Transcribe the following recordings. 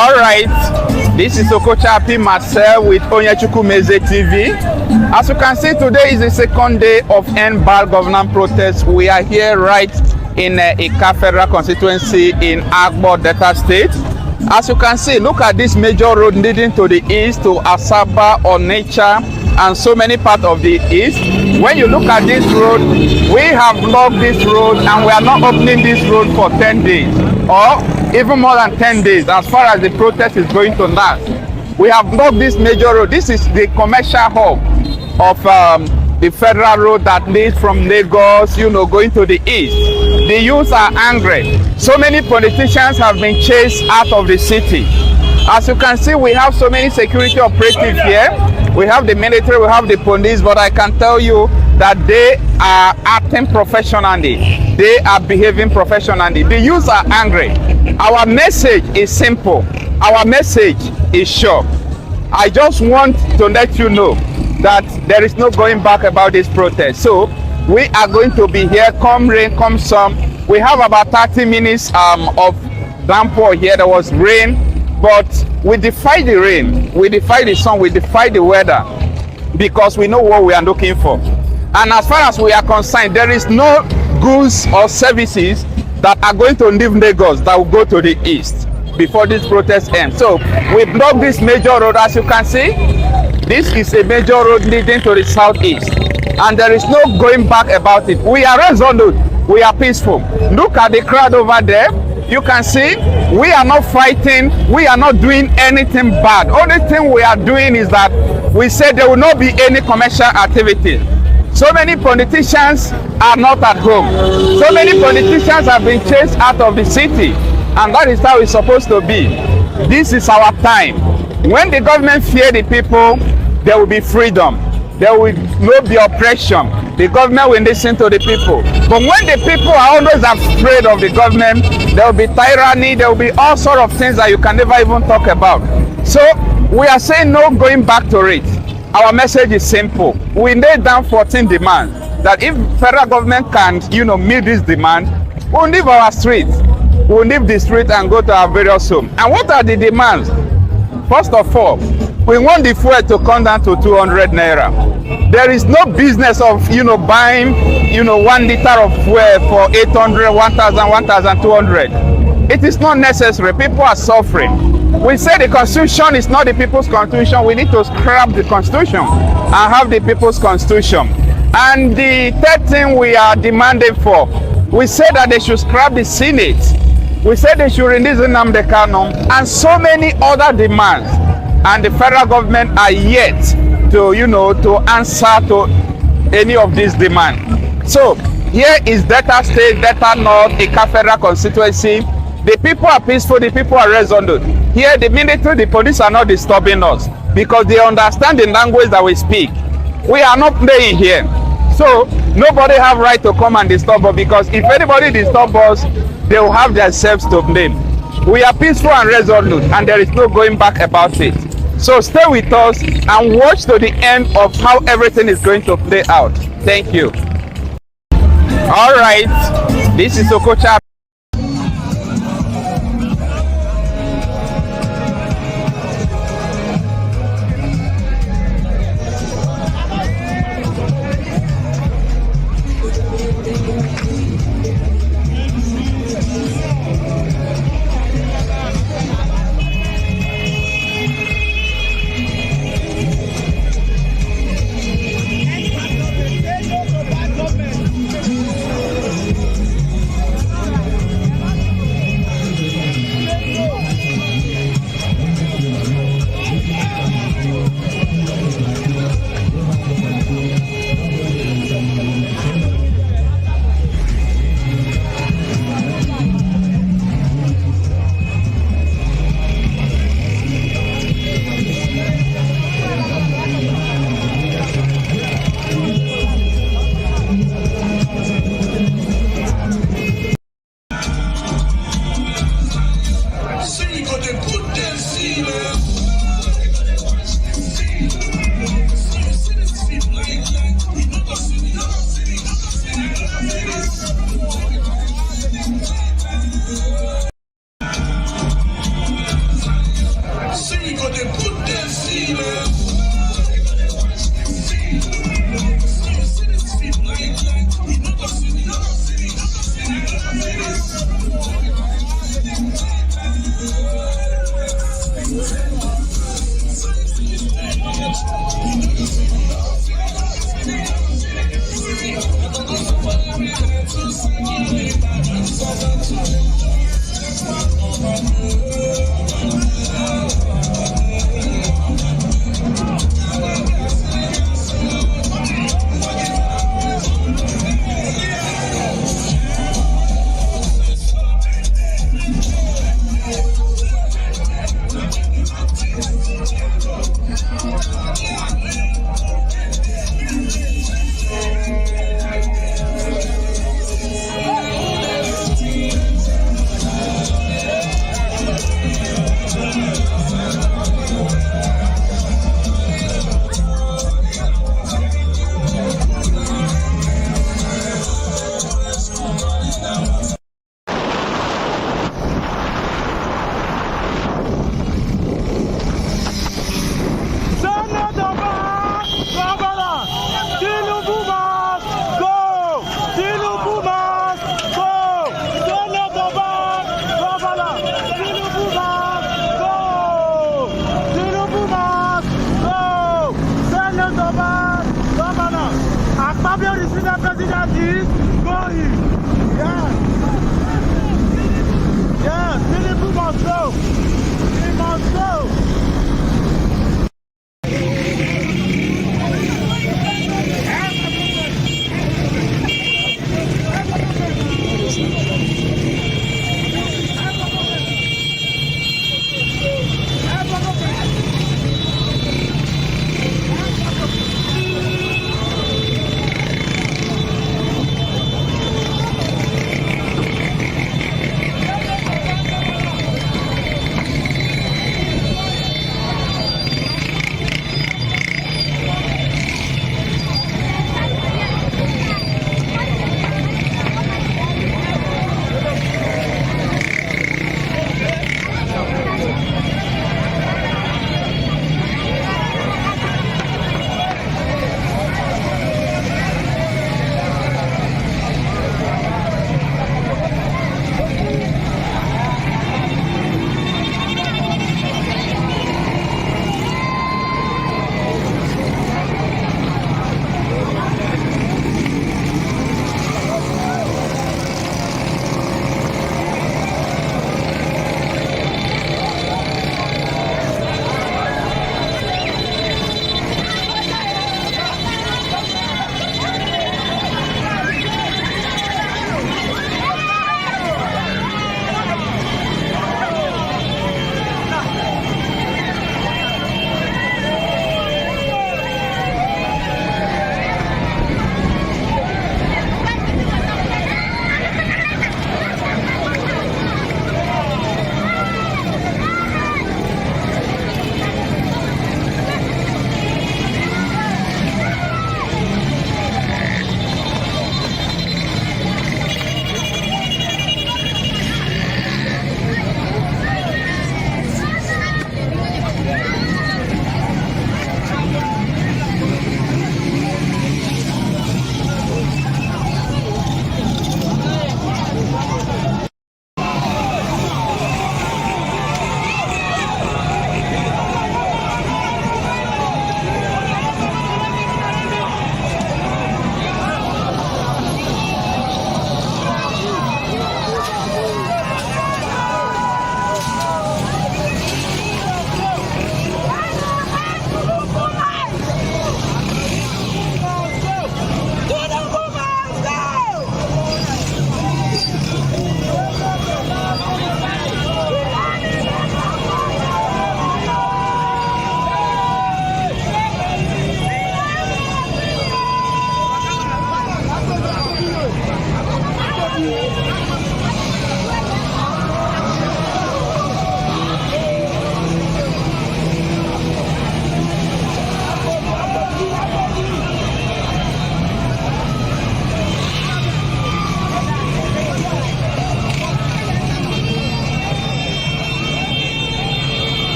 All right, this is Okochapi Marcel with Onyechukwu Meze TV. As you can see, today is the second day of End Bad Governance protest. We are here right in Ika Federal constituency in Agbo Delta State. As you can see, look at this major road leading to the east to Asaba, Onitsha, and so many parts of the east. When you look at this road, we have blocked this road and we are not opening this road for 10 days or even more than 10 days as far as the protest is going to last. We have blocked this major road. This is the commercial hub of the federal road that leads from Lagos, going to the east. The youths are angry. So many politicians have been chased out of the city. As you can see, we have so many security operatives here. We have the military, we have the police, but I can tell you that they are acting professionally. They are behaving professionally. The youths are angry. Our message is simple. Our message is sure. I just want to let you know that there is no going back about this protest. So we are going to be here, come rain, come sun. We have about 30 minutes of downpour here. There was rain, but we defy the rain, we defy the sun, we defy the weather because we know what we are looking for. And as far as we are concerned, there is no goods or services that are going to leave Lagos that will go to the east before this protest ends. So we block this major road. As you can see, this is a major road leading to the southeast, and there is no going back about it. We are resolute, we are peaceful. Look at the crowd over there. You can see we are not fighting, we are not doing anything bad. Only thing we are doing is that we said there will not be any commercial activity. So many politicians are not at home. So many politicians have been chased out of the city, and that is how it's supposed to be. This is our time. When the government fear the people, there will be freedom. There will not be oppression. The government will listen to the people. But when the people are always afraid of the government, there will be tyranny, there will be all sorts of things that you can never even talk about. So we are saying no going back to it. Our message is simple. We laid down 14 demands that if federal government can, meet this demand, we'll leave our streets. We'll leave the street and go to our various homes. And what are the demands? First of all, we want the fuel to come down to 200 naira. There is no business of buying 1 liter of fuel for 800, 1000, 1200. It is not necessary. People are suffering. We say the constitution is not the people's constitution. We need to scrap the constitution and have the people's constitution. And the third thing we are demanding for, we say that they should scrap the Senate. We say they should release Nnamdi Kanu and so many other demands. And the federal government are yet to, to answer to any of these demands. So here is Delta State, Delta North, Ika Federal constituency. The people are peaceful, the people are resolute. Here the military, the police are not disturbing us because they understand the language that we speak. We are not playing here. So nobody have right to come and disturb us, because if anybody disturb us, they will have themselves to blame. We are peaceful and resolute, and there is no going back about it. So stay with us and watch to the end of how everything is going to play out. Thank you. All right, this is Okochapi.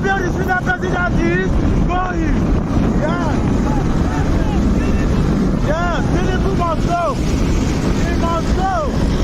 champion is the president is going. Yes. Yes, Tinubu must go. He must go.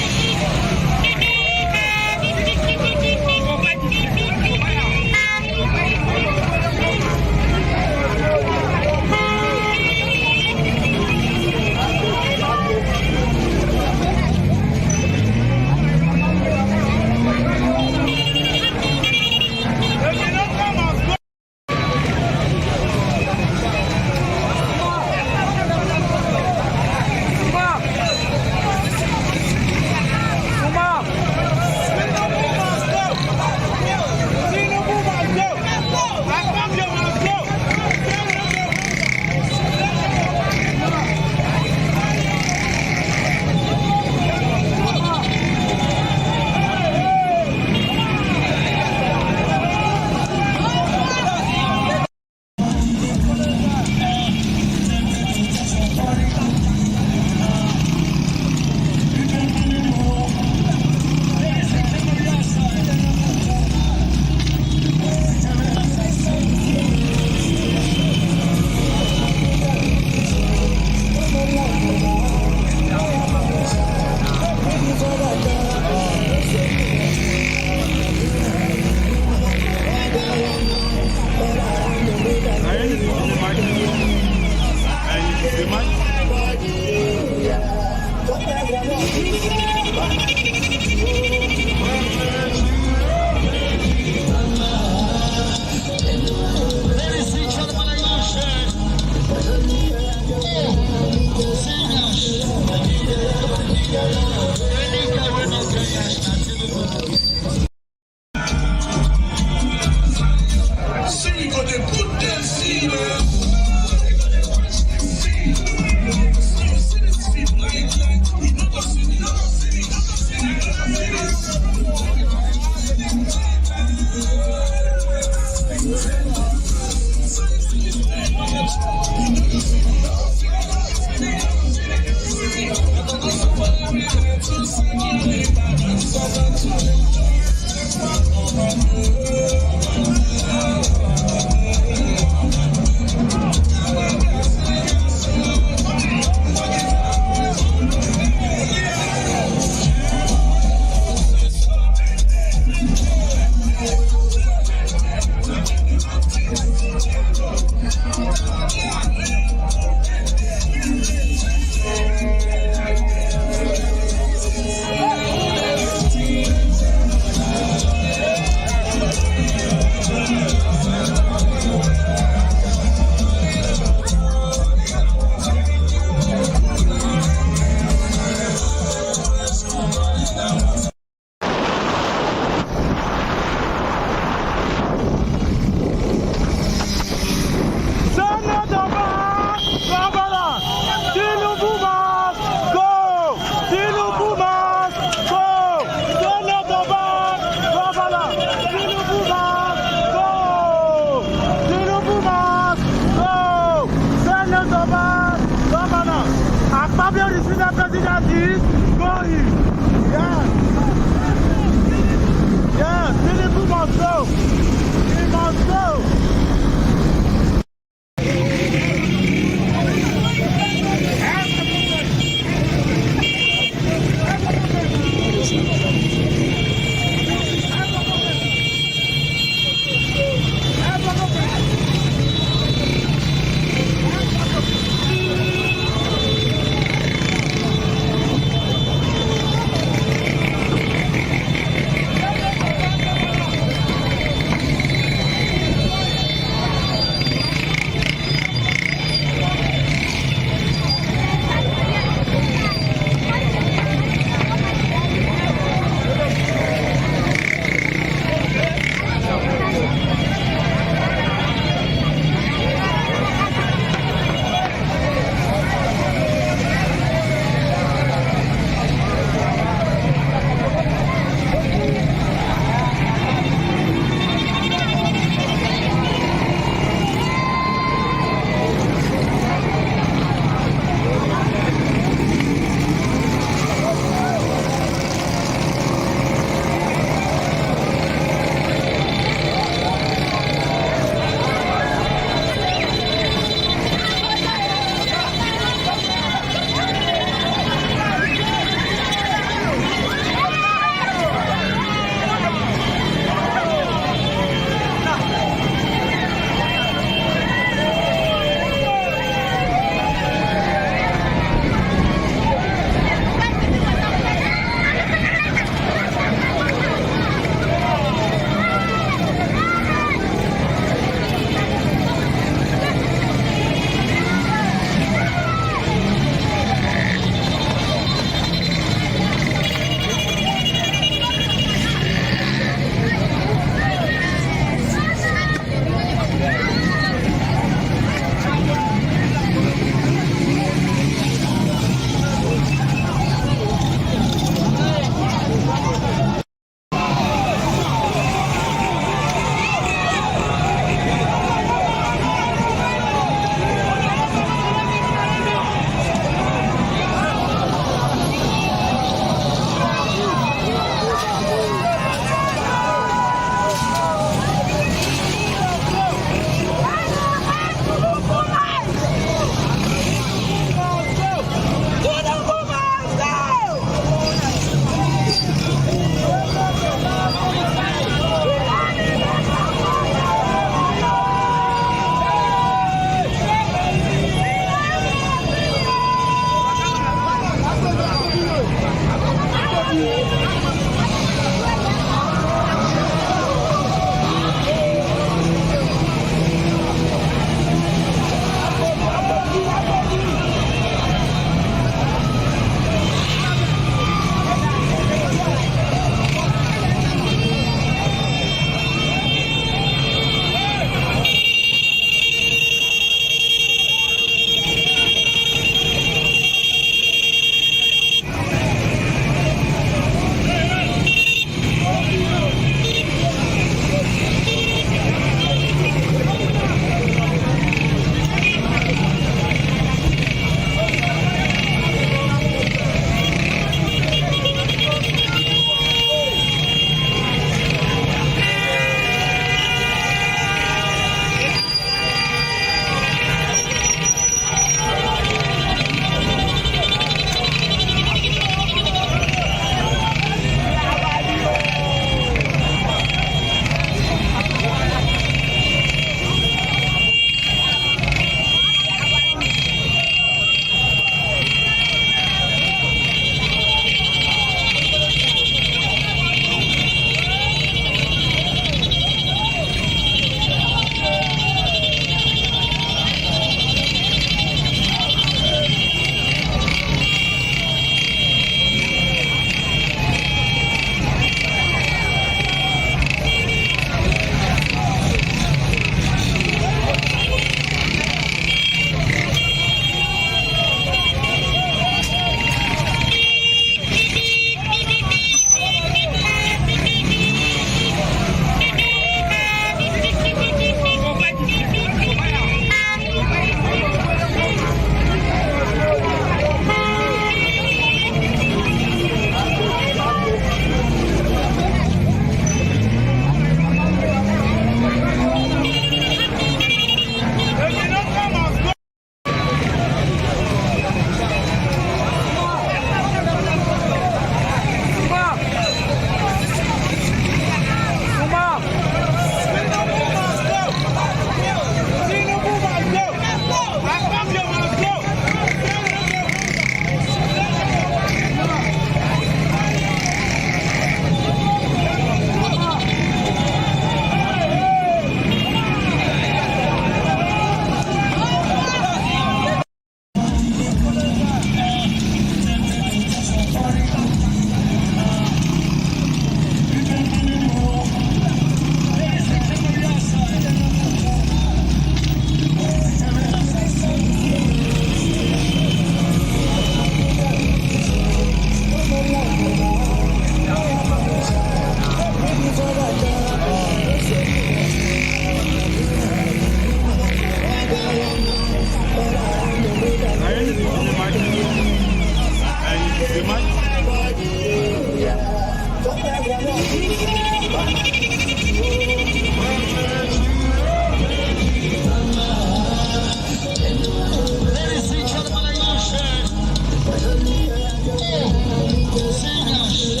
Singers.